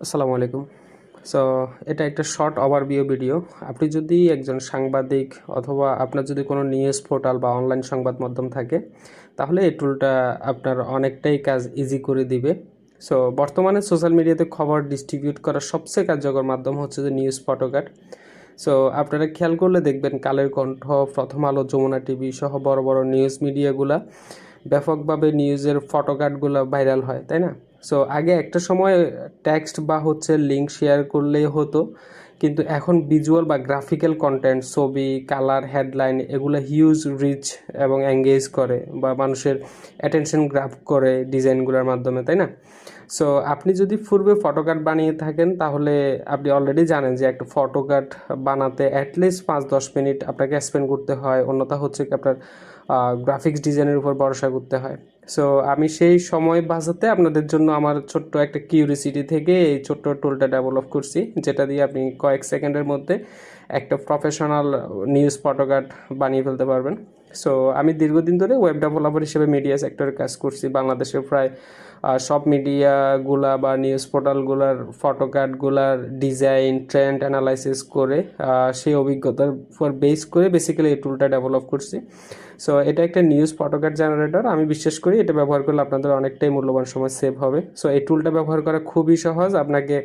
আসসালামু আলাইকুম। সো এটা একটা শর্ট ওভারভিউ ভিডিও। আপনি যদি একজন সাংবাদিক অথবা আপনার যদি কোনো নিউজ পোর্টাল বা অনলাইন সংবাদ মাধ্যম থাকে, তাহলে এই টুলটা আপনার অনেকটাই কাজ ইজি করে দিবে। সো বর্তমানে সোশ্যাল মিডিয়াতে খবর ডিস্ট্রিবিউট করার সবচেয়ে কার্যকর মাধ্যম হচ্ছে যে নিউজ ফটোকার্ট। সো আপনারা খেয়াল করলে দেখবেন কালের কণ্ঠ, প্রথম আলো, যমুনা টিভি সহ বড় বড় নিউজ মিডিয়াগুলা ব্যাপকভাবে নিউজের ফটোকার্টগুলো ভাইরাল হয়, তাই না? সো আগে একটা সময় টেক্সট বা হচ্ছে লিঙ্ক শেয়ার করলেই হতো, কিন্তু এখন ভিজুয়াল বা গ্রাফিক্যাল কন্টেন্ট, ছবি, কালার, হেডলাইন এগুলো হিউজ রিচ এবং এঙ্গেজ করে বা মানুষের অ্যাটেনশন গ্রাফ করে ডিজাইনগুলোর মাধ্যমে, তাই না? সো আপনি যদি পূর্বে ফটোকার্ট বানিয়ে থাকেন তাহলে আপনি অলরেডি জানেন যে একটা ফটোকার্ট বানাতে অ্যাটলিস্ট 5-10 মিনিট আপনাকে স্পেন্ড করতে হয়, অন্যথা হচ্ছে কি আপনার গ্রাফিক্স ডিজাইনের উপর ভরসা করতে হয়। সো আমি সেই সময় বাঁচাতে আপনাদের জন্য আমার ছোট্ট একটা কিউরিসিটি থেকে এই ছোট্ট টুলটা ডেভেলপ করছি, যেটা দিয়ে আপনি কয়েক সেকেন্ডের মধ্যে একটা প্রফেশনাল নিউজ ফটোকার্ট বানিয়ে ফেলতে পারবেন। সো আমি দীর্ঘদিন ধরে ওয়েব ডেভেলপার হিসেবে মিডিয়া সেক্টরে কাজ করছি। বাংলাদেশের প্রায় সব মিডিয়াগুলা বা নিউজ পোর্টালগুলার ফটোকার্টগুলার ডিজাইন ট্রেন্ড অ্যানালাইসিস করে সেই অভিজ্ঞতার উপর বেস করে বেসিক্যালি এই টুলটা ডেভেলপ করছি। সো এটা একটা নিউজ ফটোকার্ট জেনারেটর। আমি বিশ্বাস করি এটা ব্যবহার করলে আপনাদের অনেকটাই মূল্যবান সময় সেভ হবে। সো এই টুলটা ব্যবহার করা খুবই সহজ। আপনাকে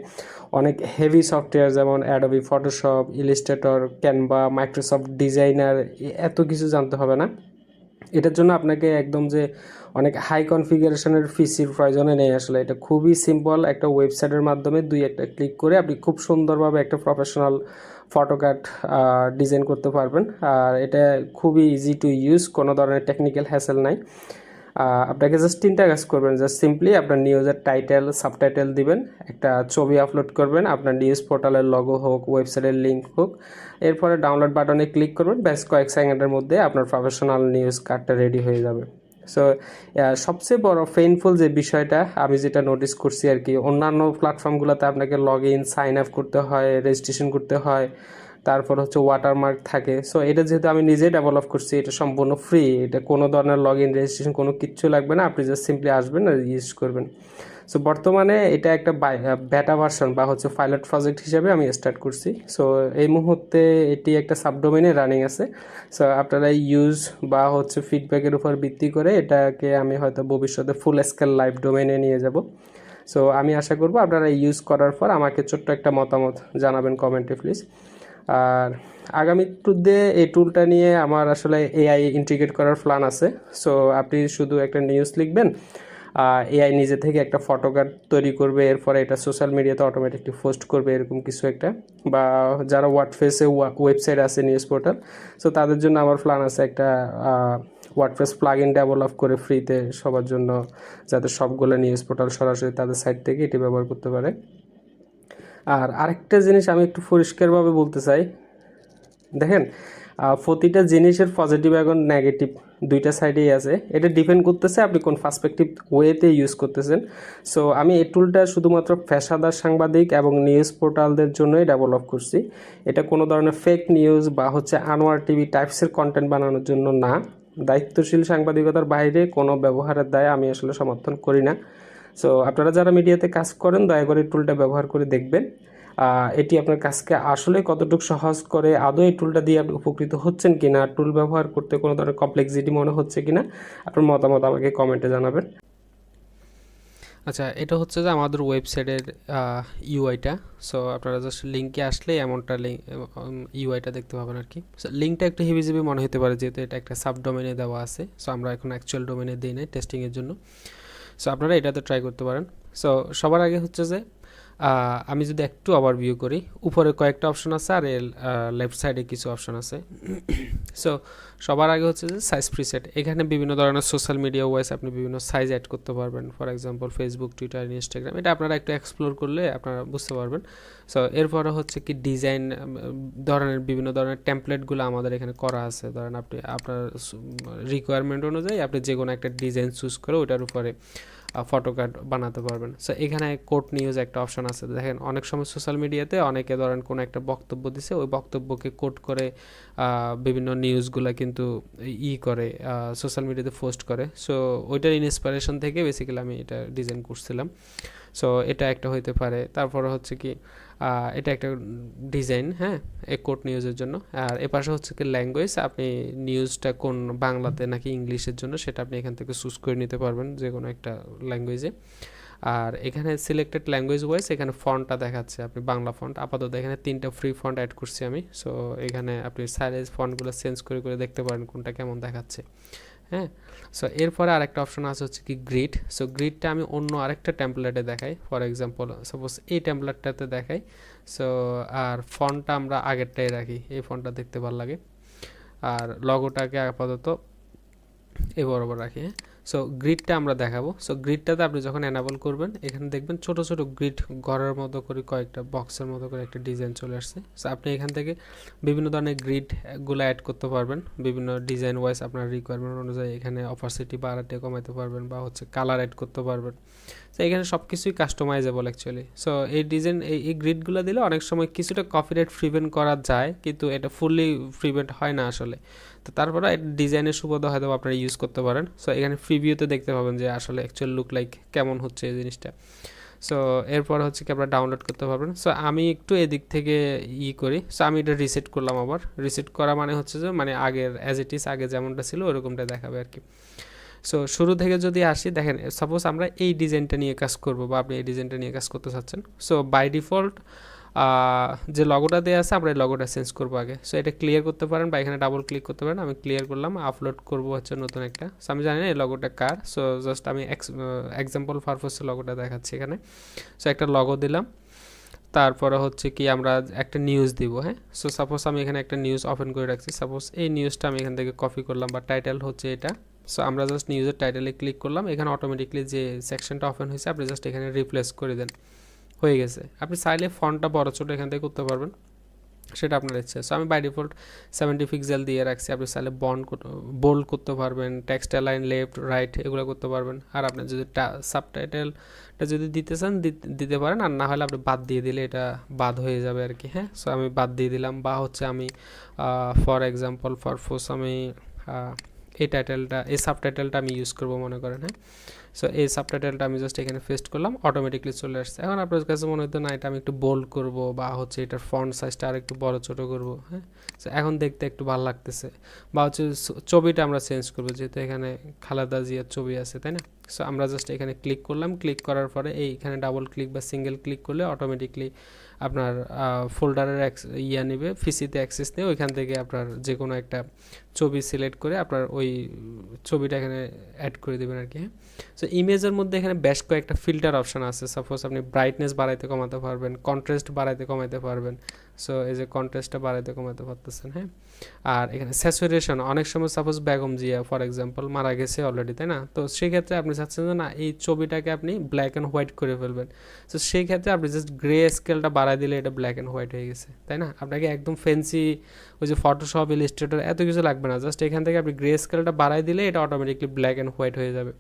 অনেক হেভি সফটওয়্যার যেমন Adobe Photoshop, Illustrator, Canva, Microsoft designer এত কিছু জানতে হবে না। এটার জন্য আপনাকে একদম যে অনেক হাই কনফিগারেশনের পিসির প্রয়োজনে নেই। আসলে এটা খুবই সিম্পল। একটা ওয়েবসাইটের মাধ্যমে একটা ক্লিক করে আপনি খুব সুন্দরভাবে একটা প্রফেশনাল ফটোকার্ট ডিজাইন করতে পারবেন। আর এটা খুবই ইজি টু ইউজ, কোনো ধরনের টেকনিক্যাল হ্যাসেল নাই। আপনাকে জাস্ট 3টা কাজ করবেন। জাস্ট সিম্পলি আপনার নিউজের টাইটেল, সাবটাইটেল দিবেন, একটা ছবি আপলোড করবেন, আপনার নিউজ পোর্টালের লগো হোক, ওয়েবসাইটের লিঙ্ক হোক, এরপরে ডাউনলোড বাটনে ক্লিক করবেন। ব্যাস কয়েক সেকেন্ডের মধ্যে আপনার প্রফেশনাল নিউজ কার্ডটা রেডি হয়ে যাবে। সো সবচেয়ে বড় পেইনফুল যে বিষয়টা আমি যেটা নোটিস করছি আর কি, অন্যান্য প্ল্যাটফর্মগুলোতে আপনাকে লগ ইন, সাইন আপ করতে হয়, রেজিস্ট্রেশন করতে হয়, তারপর হচ্ছে ওয়াটারমার্ক থাকে। সো এটা যেহেতু আমি নিজেই ডেভেলপ করছি, এটা সম্পূর্ণ ফ্রি। এটা কোনো ধরনের লগ ইন, রেজিস্ট্রেশন কোনো কিচ্ছু লাগবে না। আপনি জাস্ট সিম্পলি আসবেন আর ইউজ করবেন। সো বর্তমানে এটা একটা বেটা ভার্সন বা হচ্ছে পাইলট প্রজেক্ট হিসেবে আমি স্টার্ট করছি। সো এই মুহূর্তে এটি একটা সাবডোমেনে রানিং আছে। সো আপনারা ইউজ বা হচ্ছে ফিডব্যাকের উপর ভিত্তি করে এটাকে আমি হয়তো ভবিষ্যতে ফুল স্কেল লাইভ ডোমেনে নিয়ে যাব। সো আমি আশা করব আপনারা ইউজ করার পর আমাকে ছোট্ট একটা মতামত জানাবেন কমেন্টে প্লিজ। আর আগামীতে এই টুলটা নিয়ে আমার আসলে এআই ইন্টিগ্রেট করার প্ল্যান আছে। সো আপনি শুধু একটা নিউজ লিখবেন, এআই নিজে থেকে একটা ফটোকার্ট তৈরি করবে, এরপরে এটা সোশ্যাল মিডিয়াতে অটোমেটিকলি পোস্ট করবে, এরকম কিছু একটা। বা যারা ওয়ার্ডপ্রেসে ওয়েবসাইট আছে, নিউজ পোর্টাল, সো তাদের জন্য আমার প্ল্যান আছে একটা ওয়ার্ডপ্রেস প্লাগ ইন ডেভেলপ করে ফ্রিতে সবার জন্য, যাতে সবগুলো নিউজ পোর্টাল সরাসরি তাদের সাইট থেকে এটি ব্যবহার করতে পারে। আর আরেকটা জিনিস আমি একটু পরিষ্কারভাবে বলতে চাই, দেখেন প্রতিটা জিনিসের পজিটিভ এবং নেগেটিভ দুইটা সাইডেই আছে। এটা ডিপেন্ড করতেছে আপনি কোন পার্সপেক্টিভ ওয়েতে ইউজ করতেছেন। সো আমি এই টুলটা শুধুমাত্র পেশাদার সাংবাদিক এবং নিউজ পোর্টালদের জন্যই ডেভেলপ করছি। এটা কোনো ধরনের ফেক নিউজ বা হচ্ছে আনোয়ার টিভি টাইপসের কন্টেন্ট বানানোর জন্য না। দায়িত্বশীল সাংবাদিকতার বাইরে কোনো ব্যবহারের দায় আমি আসলে সমর্থন করি না। সো আপনারা যারা মিডিয়াতে কাজ করেন দয়া করে টুলটা ব্যবহার করে দেখবেন এটি আপনার কাজকে আসলে কতটুকু সহজ করে, আদৌ এই টুলটা দিয়ে আপনি উপকৃত হচ্ছেন কিনা, টুল ব্যবহার করতে কোনো ধরনের কমপ্লেক্সিটি মনে হচ্ছে কিনা, আপনার মতামত আমাকে কমেন্টে জানাবেন। আচ্ছা, এটা হচ্ছে যে আমাদের ওয়েবসাইটের ইউআইটা। সো আপনারা জাস্ট লিঙ্কে আসলে এমনটা ইউআইটা দেখতে পাবেন আর কি। সো লিঙ্কটা একটু হেভিজেবি মনে হতে পারে যেহেতু এটা একটা সাব ডোমেনে দেওয়া আছে। সো আমরা এখন অ্যাকচুয়াল ডোমেনে দিই নাই টেস্টিংয়ের জন্য। সো আপনারা এটাতে ট্রাই করতে পারেন। সো সবার আগে হচ্ছে যে আমি যদি একটু ওভারভিউ করি, উপরে কয়েকটা অপশন আছে আর লেফট সাইডে কিছু অপশন আছে। সো সবার আগে হচ্ছে যে সাইজ প্রিসেট। এখানে বিভিন্ন ধরনের সোশ্যাল মিডিয়া ওয়াইজ আপনি বিভিন্ন সাইজ অ্যাড করতে পারবেন। For example Facebook, Twitter, Instagram, এটা আপনারা একটু এক্সপ্লোর করলে আপনারা বুঝতে পারবেন। সো এরপরে হচ্ছে কি ডিজাইন ধরনের বিভিন্ন ধরনের টেমপ্লেটগুলো আমাদের এখানে করা আছে। ধরেন আপনি আপনার রিকোয়ারমেন্ট অনুযায়ী আপনি যে কোনো একটা ডিজাইন চুজ করে ওটার উপরে ফটোকার্ড বানাতে পারবেন। সো এখানে কোট নিউজ একটা অপশন আছে। দেখেন অনেক সময় সোশ্যাল মিডিয়াতে অনেকে ধরেন কোনো একটা বক্তব্য দিছে, ওই বক্তব্যকে কোট করে বিভিন্ন নিউজগুলো কিন্তু করে সোশ্যাল মিডিয়াতে পোস্ট করে। সো ওইটার ইন্সপিরেশন থেকে বেসিক্যালি আমি এটা ডিজাইন করছিলাম। সো এটা একটা হইতে পারে। তারপরে হচ্ছে কি এটা একটা ডিজাইন, হ্যাঁ, এ কোড নিউজের জন্য। আর এপাশে হচ্ছে কি ল্যাঙ্গুয়েজ, আপনি নিউজটা কোন বাংলাতে নাকি ইংলিশের জন্য সেটা আপনি এখান থেকে চুজ করে নিতে পারবেন যে কোনো একটা ল্যাঙ্গুয়েজে। আর এখানে সিলেক্টেড ল্যাঙ্গুয়েজ ওয়াইজ এখানে ফন্টটা দেখাচ্ছে, আপনি বাংলা ফন্ট আপাতত এখানে 3টা ফ্রি ফন্ট অ্যাড করছি আমি। সো এখানে আপনি সাইজ ফন্টগুলো চেঞ্জ করে করে দেখতে পারেন কোনটা কেমন দেখাচ্ছে, হ্যাঁ। সো এরপরে আরেকটা অপশন আছে হচ্ছে কি গ্রিড। সো গ্রিডটা আমি অন্য আরেকটা টেমপ্লেটে দেখাই, ফর এক্সাম্পল সাপোজ এই টেমপ্লেটটাতে দেখাই। সো আর ফন্টটা আমরা আগেরটাই রাখি, এই ফন্টটা দেখতে ভালো লাগে। আর লগোটাকে আপাতত এই বরাবর রাখি, হ্যাঁ। সো গ্রিডটা আমরা দেখাবো। সো গ্রিডটাতে আপনি যখন এনাবল করবেন এখানে দেখবেন ছোট ছোট গ্রিড ঘরের মতো করে কয়েকটা বক্সের মতো করে একটা ডিজাইন চলে আসছে। সো আপনি এখান থেকে বিভিন্ন ধরনের গ্রিডগুলো অ্যাড করতে পারবেন বিভিন্ন ডিজাইন ওয়াইজ, আপনার রিকোয়ারমেন্ট অনুযায়ী এখানে অপারসিটি বাড়াতে কমাতে পারবেন বা হচ্ছে কালার অ্যাড করতে পারবেন। সো এখানে সব কিছুই কাস্টমাইজেবল অ্যাকচুয়ালি। সো এই ডিজাইন এই গ্রিডগুলো দিলে অনেক সময় কিছুটা কপিরাইট প্রিভেন্ট করা যায়, কিন্তু এটা ফুললি প্রিভেন্ট হয় না আসলে। তো তারপরে ডিজাইনের সুবাদে হয়তো আপনারা ইউজ করতে পারেন। সো এখানে প্রিভিউতে দেখতে পাবেন যে আসলে অ্যাকচুয়াল লুক লাইক কেমন হচ্ছে এই জিনিসটা। সো এরপর হচ্ছে কি আপনারা ডাউনলোড করতে পারবেন। সো আমি একটু এদিক থেকে করি। সো আমি এটা রিসেট করলাম, আবার রিসেট করা মানে হচ্ছে যে মানে আগের অ্যাজ ইট ইজ আগে যেমনটা ছিল ওরকমটা দেখাবে আর কি। সো শুরু থেকে যদি আসি, দেখেন সাপোজ আমরা এই ডিজাইনটা নিয়ে কাজ করব বা আপনি এই ডিজাইনটা নিয়ে কাজ করতে চাচ্ছেন। সো বাই ডিফল্ট যে লগোটা দেওয়া আছে আমরা এই লগোটা চেঞ্জ করবো আগে। সো এটা ক্লিয়ার করতে পারেন বা এখানে ডাবল ক্লিক করতে পারেন। আমি ক্লিয়ার করলাম, আপলোড করব হচ্ছে নতুন একটা। সো আমি জানি না এই লগোটা কার। সো জাস্ট আমি এক্সাম্পল পারপোজে লগোটা দেখাচ্ছি এখানে। সো একটা লগো দিলাম, তারপরে হচ্ছে কি আমরা একটা নিউজ দিব, হ্যাঁ। সো সাপোজ আমি এখানে একটা নিউজ ওপেন করে রাখছি, সাপোজ এই নিউজটা আমি এখান থেকে কপি করলাম বা টাইটেল হচ্ছে এটা। সো আমরা জাস্ট নিউজের টাইটেলে ক্লিক করলাম, এখানে অটোমেটিকলি যে সেকশনটা ওপেন হয়েছে আপনি জাস্ট এখানে রিপ্লেস করে দেন, হয়ে গেছে। আপনি চাইলে ফন্টটা বড় ছোটো এখান থেকে করতে পারবেন, সেটা আপনার ইচ্ছে। সো আমি বাই ডিফল্ট 70 পিক্সেল দিয়ে রাখছি। আপনি চাইলে বোল্ড করতে পারবেন, টেক্সট অ্যালাইন লেফট রাইট এগুলো করতে পারবেন। আর আপনি যদি সাবটাইটেলটা যদি দিতে চান দিতে পারেন, আর না হলে আপনি বাদ দিয়ে দিলে এটা বাদ হয়ে যাবে আর কি, হ্যাঁ। সো আমি বাদ দিয়ে দিলাম, বা হচ্ছে আমি ফর এক্সাম্পল পারপোজ আমি এই টাইটেলটা এই সাবটাইটেলটা আমি ইউজ করবো মনে করেন, হ্যাঁ। সো এই সাবটাইটেলটা আমি জাস্ট এখানে পেস্ট করলাম, অটোমেটিকলি চলে আসছে। এখন আপনার কাছে মনে হতো না এটা আমি একটু বোল্ড করব বা হচ্ছে এটার ফন্ট সাইজটা আর একটু বড় ছোটো করবো, হ্যাঁ। সো এখন দেখতে একটু ভালো লাগতেছে। বা হচ্ছে ছবিটা আমরা চেঞ্জ করবো, যেহেতু এখানে খালেদা জিয়ার ছবি আছে, তাই না। সো আমরা জাস্ট এখানে ক্লিক করলাম, ক্লিক করার পরে এইখানে ডাবল ক্লিক বা সিঙ্গেল ক্লিক করলে অটোমেটিকলি আপনার ফোল্ডারের নেবে, পিসিতে অ্যাক্সেস নিয়ে ওইখান থেকে আপনার যে কোনো একটা ছবি সিলেক্ট করে আপনার ওই ছবিটা এখানে অ্যাড করে দেবেন আর কি, হ্যাঁ। সো ইমেজের মধ্যে এখানে বেশ কয়েকটা ফিল্টার অপশান আছে। সাপোজ আপনি ব্রাইটনেস বাড়াইতে কমাতে পারবেন, কন্ট্রাস্ট বাড়াইতে কমাতে পারবেন। সো এই যে কন্ট্রাস্টটা বাড়াইতে কমাতে পারতেছেন, হ্যাঁ। আর এখানে স্যাচুরেশন, অনেক সময় suppose Begum Zia for example মারা গেছে অলরেডি, তাই না। তো সেক্ষেত্রে আপনি চাচ্ছেন যে না এই ছবিটাকে আপনি ব্ল্যাক অ্যান্ড হোয়াইট করে ফেলবেন। তো সেই ক্ষেত্রে আপনি জাস্ট গ্রে স্কেলটা বাড়াই দিলে এটা ব্ল্যাক অ্যান্ড হোয়াইট হয়ে গেছে, তাই না। আপনাকে একদম ফ্যান্সি ওই যে ফটোশপ ইলাস্ট্রেটর এত কিছু লাগবে না, জাস্ট এখান থেকে আপনি গ্রে স্কেলটা বাড়াই দিলে এটা অটোমেটিকলি ব্ল্যাক অ্যান্ড হোয়াইট হয়ে যাবে।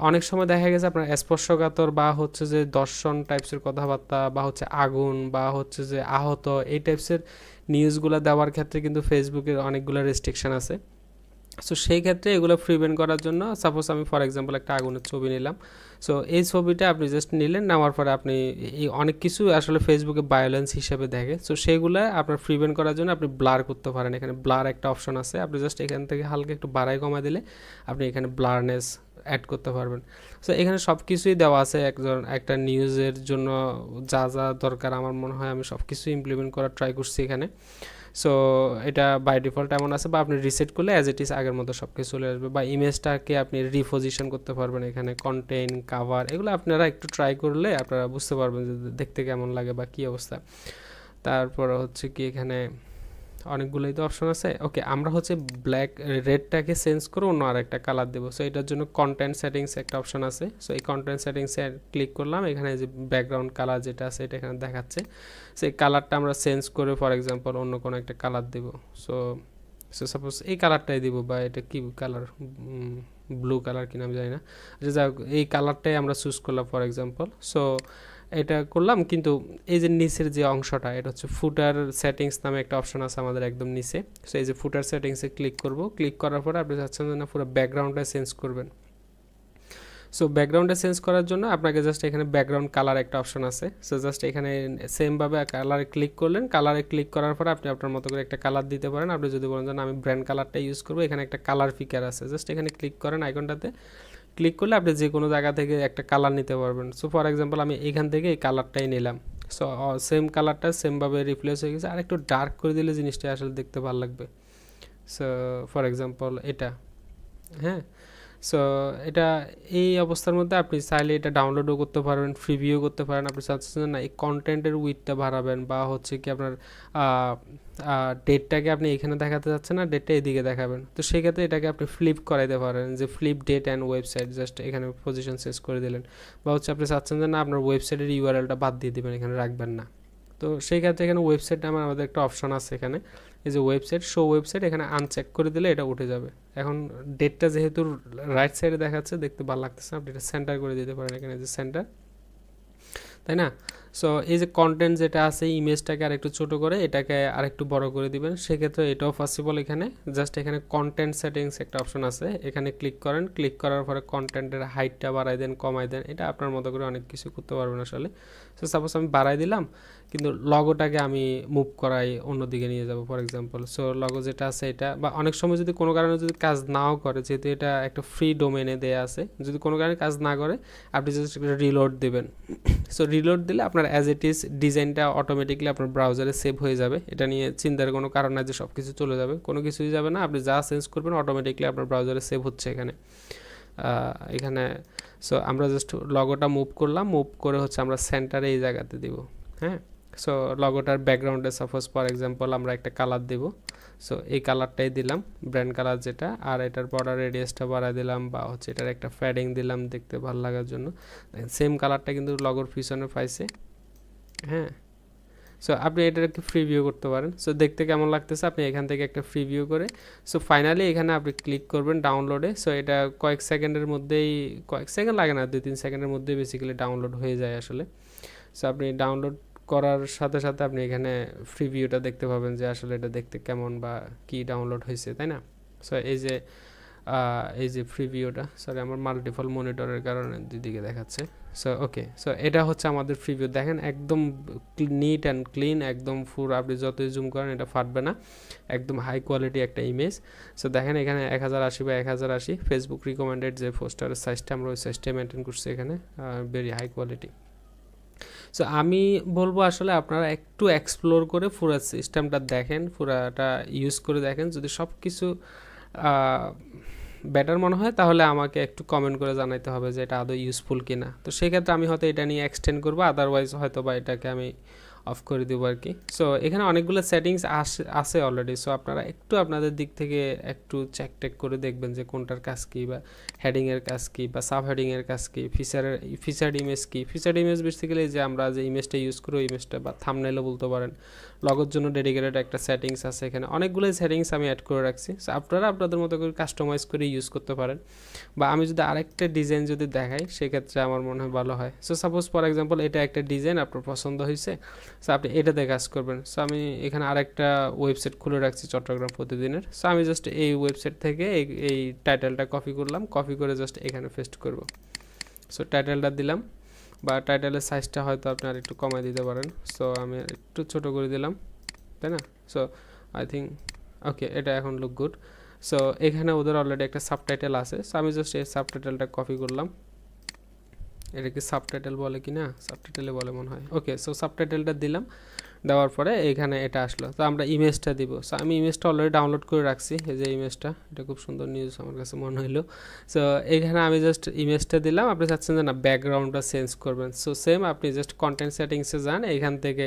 অনেক সময় দেখা গেছে আপনার স্পর্শকাতর বা হচ্ছে যে দর্শন টাইপসের কথাবার্তা বা হচ্ছে আগুন বা হচ্ছে যে আহত এই টাইপসের নিউজগুলো দেওয়ার ক্ষেত্রে কিন্তু ফেসবুকের অনেকগুলো রেস্ট্রিকশন আছে। সো সেই ক্ষেত্রে এগুলো প্রিভেন্ট করার জন্য সাপোজ আমি ফর এক্সাম্পল একটা আগুনের ছবি নিলাম। সো এই ছবিটা আপনি জাস্ট নিলেন, নেওয়ার পরে আপনি এই অনেক কিছু আসলে ফেসবুকে ভায়োলেন্স হিসেবে দেখে। সো সেইগুলো আপনার প্রিভেন্ট করার জন্য আপনি ব্লার করতে পারেন। এখানে ব্লার একটা অপশন আছে, আপনি জাস্ট এখান থেকে হালকা একটু বাড়াই কমা দিলে আপনি এখানে ব্লারনেস অ্যাড করতে পারবেন। সো এখানে সব কিছুই দেওয়া আছে একটা নিউজের জন্য যা যা দরকার আমার মনে হয় আমি সব কিছুই ইমপ্লিমেন্ট করার ট্রাই করছি এখানে। সো এটা বাই ডিফল্ট এমন আছে, বা আপনি রিসেট করলে অ্যাজ ইট ইজ আগের মতো সব কিছু চলে আসবে। বা ইমেজটাকে আপনি রিপোজিশন করতে পারবেন, এখানে কন্টেন্ট কাভার এগুলো আপনারা একটু ট্রাই করলে আপনারা বুঝতে পারবেন যে দেখতে কেমন লাগে বা কী অবস্থা। তারপর হচ্ছে কি এখানে অনেকগুলোই তো অপশন আছে। ওকে, আমরা হচ্ছে রেডটাকে চেঞ্জ করে অন্য আর একটা কালার দেবো। সো এটার জন্য কন্টেন্ট সেটিংস একটা অপশন আছে। সো এই কন্টেন্ট সেটিংসে ক্লিক করলাম, এখানে যে ব্যাকগ্রাউন্ড কালার যেটা আছে এটা এখানে দেখাচ্ছে। সেই কালারটা আমরা চেঞ্জ করে ফর এক্সাম্পল অন্য কোনো একটা কালার দেব। সো সাপোজ এই কালারটাই দিব, বা এটা কি কালার, ব্লু কালার কিনা আমি জানি না। যাই হোক এই কালারটাই আমরা চুজ করলাম ফর এক্সাম্পল। সো এটা করলাম, কিন্তু এই যে নিচের যে অংশটা এটা হচ্ছে ফুটার সেটিংস নামে একটা অপশন আছে আমাদের একদম নিচে। সো এই যে ফুটার সেটিংসে ক্লিক করব, ক্লিক করার পরে আপনি চাচ্ছেন যে না পুরো ব্যাকগ্রাউন্ডটা চেঞ্জ করবেন। সো ব্যাকগ্রাউন্ডে চেঞ্জ করার জন্য আপনাকে জাস্ট এখানে ব্যাকগ্রাউন্ড কালার একটা অপশন আছে। সো জাস্ট এখানে সেমভাবে কালারে ক্লিক করলেন, কালারে ক্লিক করার পরে আপনি আপনার মতো করে একটা কালার দিতে পারেন। আপনি যদি বলেন যে আমি ব্র্যান্ড কালারটা ইউজ করবো, এখানে একটা কালার ফিচার আছে, জাস্ট এখানে ক্লিক করেন, আইকনটাতে ক্লিক করলে আপনি যে কোনো জায়গা থেকে একটা কালার নিতে পারবেন। সো ফর এক্সাম্পল আমি এখান থেকে এই কালারটাই নিলাম। সো সেম কালারটা সেমভাবে রিপ্লেস হয়ে গেছে, আর একটু ডার্ক করে দিলে জিনিসটা আসলে দেখতে ভালো লাগবে। সো ফর এক্সাম্পল এটা, হ্যাঁ, সো এটা এই অবস্থার মধ্যে আপনি চাইলে এটা ডাউনলোডও করতে পারবেন, ফ্রিভিউ করতে পারেন। আপনি চাচ্ছেন না এই কন্টেন্টের উইথটা বাড়াবেন, বা হচ্ছে কি আপনার ডেটটাকে আপনি এখানে দেখাতে যাচ্ছেন না, ডেটটা এদিকে দেখাবেন, তো সেক্ষেত্রে এটাকে আপনি ফ্লিপ করাইতে পারেন, যে flip date and website, just এখানে পজিশন চেঞ্জ করে দিলেন। বা হচ্ছে আপনি চাচ্ছেন যে না আপনার ওয়েবসাইটের ইউআরএলটা বাদ দিয়ে দেবেন, এখানে রাখবেন না, তো সেই ক্ষেত্রে এখানে ওয়েবসাইট নামে আমাদের একটা অপশন আছে, এখানে এই যে ওয়েবসাইট, শো ওয়েবসাইট, এখানে আনচেক করে দিলে এটা উঠে যাবে। এখন ডেটটা যেহেতু রাইট সাইডে দেখাচ্ছে, দেখতে ভালো লাগতেছে, আপনি এটা সেন্টার করে দিতে পারেন, এখানে যে সেন্টার, তাই না? সো এই যে কন্টেন্ট যেটা আছে, ইমেজটাকে আরেকটু ছোটো করে এটাকে আরেকটু বড় করে দিবেন, সেক্ষেত্রে এটাও পসিবল। এখানে জাস্ট এখানে কন্টেন্ট সেটিংস একটা অপশন আছে, এখানে ক্লিক করেন, ক্লিক করার পরে কন্টেন্টের হাইটটা বাড়াই দেন, কমাই দেন, এটা আপনার মতো করে অনেক কিছু করতে পারবেন আসলে। সো সাপোজ আমি বাড়াই দিলাম, কিন্তু লগোটাকে আমি মুভ করাই অন্যদিকে নিয়ে যাব ফর এক্সাম্পল। সো লগো যেটা আছে এটা, বা অনেক সময় যদি কোনো কারণে যদি কাজ নাও করে, যেহেতু এটা একটা ফ্রি ডোমেনে দেয়া আছে, যদি কোনো কারণে কাজ না করে আপনি জাস্ট রিলোড দেবেন। সো রিলোড দিলে আপনার অ্যাজ ইট ইজ ডিজাইনটা অটোমেটিকলি আপনার ব্রাউজারে সেভ হয়ে যাবে। এটা নিয়ে চিন্তার কোনো কারণ নাই যে সব কিছু চলে যাবে, কোনো কিছুই যাবে না, আপনি যা চেঞ্জ করবেন অটোমেটিকলি আপনার ব্রাউজারে সেভ হচ্ছে এখানে। এখানে সো আমরা জাস্ট লগোটা মুভ করলাম, মুভ করে হচ্ছে আমরা সেন্টারে এই জায়গাতে দিব, হ্যাঁ। সো লগোটার ব্যাকগ্রাউন্ডে সাপোজ ফর এক্সাম্পল আমরা একটা কালার দেব, সো এই কালারটাই দিলাম, ব্র্যান্ড কালার যেটা, আর এটার বর্ডার রেডিয়াসটা বাড়াই দিলাম, বা হচ্ছে এটার একটা ফ্যাডিং দিলাম দেখতে ভালো লাগার জন্য। সেম কালারটা কিন্তু লগোর পিছনে পাইছে, হ্যাঁ। সো আপনি এটাকে ফ্রি ভিউ করতে পারেন। সো দেখতে কেমন লাগতেছে আপনি এখান থেকে একটা ফ্রি ভিউ করে, সো ফাইনালি এখানে আপনি ক্লিক করবেন ডাউনলোডে। সো এটা কয়েক সেকেন্ডের মধ্যেই, কয়েক সেকেন্ড লাগে না, 2-3 সেকেন্ডের মধ্যেই বেসিক্যালি ডাউনলোড হয়ে যায় আসলে। সো আপনি ডাউনলোড করার সাথে সাথে আপনি এখানে ফ্রি ভিউটা দেখতে পাবেন যে আসলে এটা দেখতে কেমন বা কি ডাউনলোড হয়েছে, তাই না? সো এই যে প্রিভিউটা, সরি আমার মাল্টিপল মনিটরের কারণে দুদিকে দেখাচ্ছে। সো ওকে, সো এটা হচ্ছে আমাদের প্রিভিউ, দেখেন একদম নিট অ্যান্ড ক্লিন, একদম ফুল, আপনি যতই জুম করেন এটা ফাটবে না, একদম হাই কোয়ালিটি একটা ইমেজ। সো দেখেন এখানে 1080 বাই 1080 ফেসবুক রিকমেন্ডেড যে পোস্টারের সাইজটা, আমরা ওই সাইজটা মেনটেন করছি এখানে, ভেরি হাই কোয়ালিটি। সো আমি বলবো আসলে আপনারা একটু এক্সপ্লোর করে পুরো সিস্টেমটা দেখেন, পুরাটা ইউজ করে দেখেন, যদি সব কিছু বেটার মনে হয় তাহলে আমাকে একটু কমেন্ট করে জানাইতে হবে যে এটা আদৌ ইউজফুল কিনা। তো সেক্ষেত্রে আমি হয়তো এটা নিয়ে এক্সটেন্ড করবো, আদারওয়াইজ হয়তো বা এটাকে আমি অফ করে দেবো আর কি। সো এখানে অনেকগুলো সেটিংস আছে অলরেডি, সো আপনারা একটু আপনাদের দিক থেকে একটু চেক টেক করে দেখবেন যে কোনটার কাজ কী, বা হেডিংয়ের কাজ কী, বা সাব হেডিংয়ের কাজ কী, ফিচার্ড ইমেজ কী। ফিচার্ড ইমেজ বেসিক্যালি যে আমরা যে ইমেজটা ইউজ করি ওই ইমেজটা, বা থাম্বনেলও বলতে পারেন। লগোর জন্য ডেডিকেটেড একটা সেটিংস আছে, এখানে অনেকগুলো সেটিংস আমি অ্যাড করে রাখছি, সো আপনারা আপনাদের মতো করে কাস্টমাইজ করে ইউজ করতে পারেন। বা আমি যদি আরেকটা ডিজাইন যদি দেখাই সেক্ষেত্রে আমার মনে হয় ভালো হয়। সো সাপোজ ফর এক্সাম্পল এটা একটা ডিজাইন আপনার পছন্দ হয়েছে, সো আপনি এটাতে কাজ করবেন। সো আমি এখানে আরেকটা ওয়েবসাইট খুলে রাখছি চট্টগ্রাম প্রতিদিনের, সো আমি জাস্ট এই ওয়েবসাইট থেকে এই টাইটেলটা কপি করলাম, কপি করে জাস্ট এখানে পেস্ট করব। সো টাইটেলটা দিলাম, বা টাইটেলের সাইজটা হয়তো আপনি আর একটু কমাই দিতে পারেন, সো আমি একটু ছোট করে দিলাম, তাই না? সো আই থিঙ্ক ওকে, এটা এখন লুক গুড। সো এখানে ওদের অলরেডি একটা সাবটাইটেল আছে, সো আমি জাস্ট এই সাবটাইটেলটা কপি করলাম। এটা কি সাবটাইটেল বলে কি না? সাবটাইটেলে বলে মনে হয়। ওকে, সো সাবটাইটেলটা দিলাম, দেওয়ার পরে এখানে এটা আসলো, তো আমরা ইমেজটা দিব। সো আমি ইমেজটা অলরেডি ডাউনলোড করে রাখছি, এই যে ইমেজটা, এটা খুব সুন্দর নিউজ আমার কাছে মনে হইলো। সো এখানে আমি জাস্ট ইমেজটা দিলাম, আপনি চাচ্ছেন যে না ব্যাকগ্রাউন্ডটা চেঞ্জ করবেন, সো সেম আপনি জাস্ট কন্টেন্ট সেটিংসে যান, এখান থেকে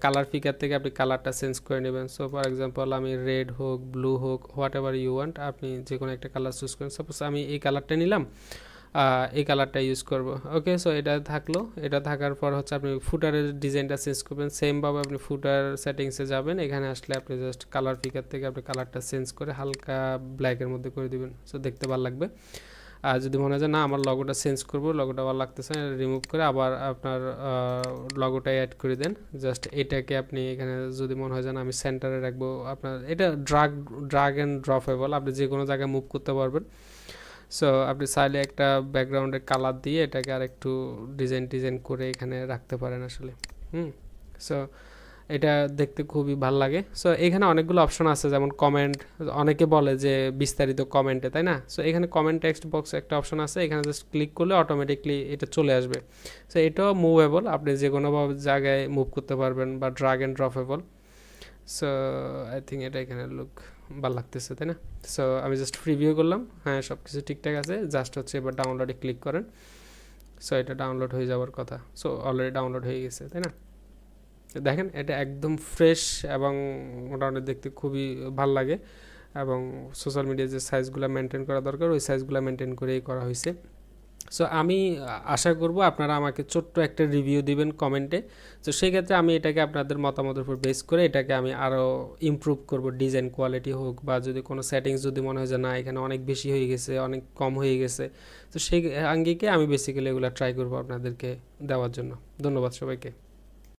কালার ফিকার থেকে আপনি কালারটা চেঞ্জ করে নেবেন। সো ফর এক্সাম্পল আমি রেড হোক, ব্লু হোক, হোয়াট এভার ইউ ওয়ান্ট, আপনি যে কোনো একটা কালার চুজ করেন। সাপোজ আমি এই কালারটা নিলাম, এই কালারটা ইউজ করব। ওকে, সো এটা থাকলো, এটা থাকার পর হচ্ছে আপনি ফুটারের ডিজাইনটা চেঞ্জ করবেন, সেমভাবে আপনি ফুটার সেটিংসে যাবেন, এখানে আসলে আপনি জাস্ট কালার ফিকার থেকে আপনি কালারটা চেঞ্জ করে হালকা ব্ল্যাকের মধ্যে করে দিবেন, সো দেখতে ভালো লাগবে। আর যদি মনে হয় যে না আমার লগোটা চেঞ্জ করবো, লগোটা ভালো লাগতেছে, রিমুভ করে আবার আপনার লগোটাই অ্যাড করে দেন। জাস্ট এটাকে আপনি এখানে যদি মনে হয় যে না আমি সেন্টারে রাখবো, আপনার এটা ড্রাগ অ্যান্ড ড্রপেবল, আপনি যে কোনো জায়গায় মুভ করতে পারবেন। সো আপনি চাইলে একটা ব্যাকগ্রাউন্ডের কালার দিয়ে এটাকে আর একটু ডিজাইন করে এখানে রাখতে পারেন আসলে। সো এটা দেখতে খুবই ভালো লাগে। সো এখানে অনেকগুলো অপশন আছে, যেমন কমেন্ট, অনেকে বলে যে বিস্তারিত কমেন্টে, তাই না? সো এখানে কমেন্ট টেক্সট বক্স একটা অপশন আছে, এখানে জাস্ট ক্লিক করলে অটোমেটিকলি এটা চলে আসবে। সো এটাও মুভেবল, আপনি যে কোনো জায়গায় মুভ করতে পারবেন, বা drag and droppable. So I think এটা এখানে লুক ভালো লাগতেছে, তাই না? সো আমি জাস্ট প্রিভিউ করলাম, হ্যাঁ সব কিছু ঠিকঠাক আছে, জাস্ট হচ্ছে এবার ডাউনলোডে ক্লিক করেন। সো এটা ডাউনলোড হয়ে যাওয়ার কথা, সো অলরেডি ডাউনলোড হয়ে গেছে, তাই না? দেখেন এটা একদম ফ্রেশ এবং মোটামুটি দেখতে খুবই ভাল লাগে, এবং সোশ্যাল মিডিয়ায় যে সাইজগুলো মেনটেন করা দরকার ওই সাইজগুলো মেনটেন করেই করা হয়েছে। সো আমি আশা করব আপনারা আমাকে ছোট্ট একটা রিভিউ দিবেন কমেন্টে। তো সেই ক্ষেত্রে আমি এটাকে আপনাদের মতামতের উপর বেস করে এটাকে আমি আরও ইমপ্রুভ করব, ডিজাইন কোয়ালিটি হোক, বা যদি কোনো সেটিংস যদি মনে হয় যে না এখানে অনেক বেশি হয়ে গেছে, অনেক কম হয়ে গেছে, তো সেই আঙ্গিকে আমি বেসিক্যালি এগুলো ট্রাই করব আপনাদেরকে দেওয়ার জন্য। ধন্যবাদ সবাইকে।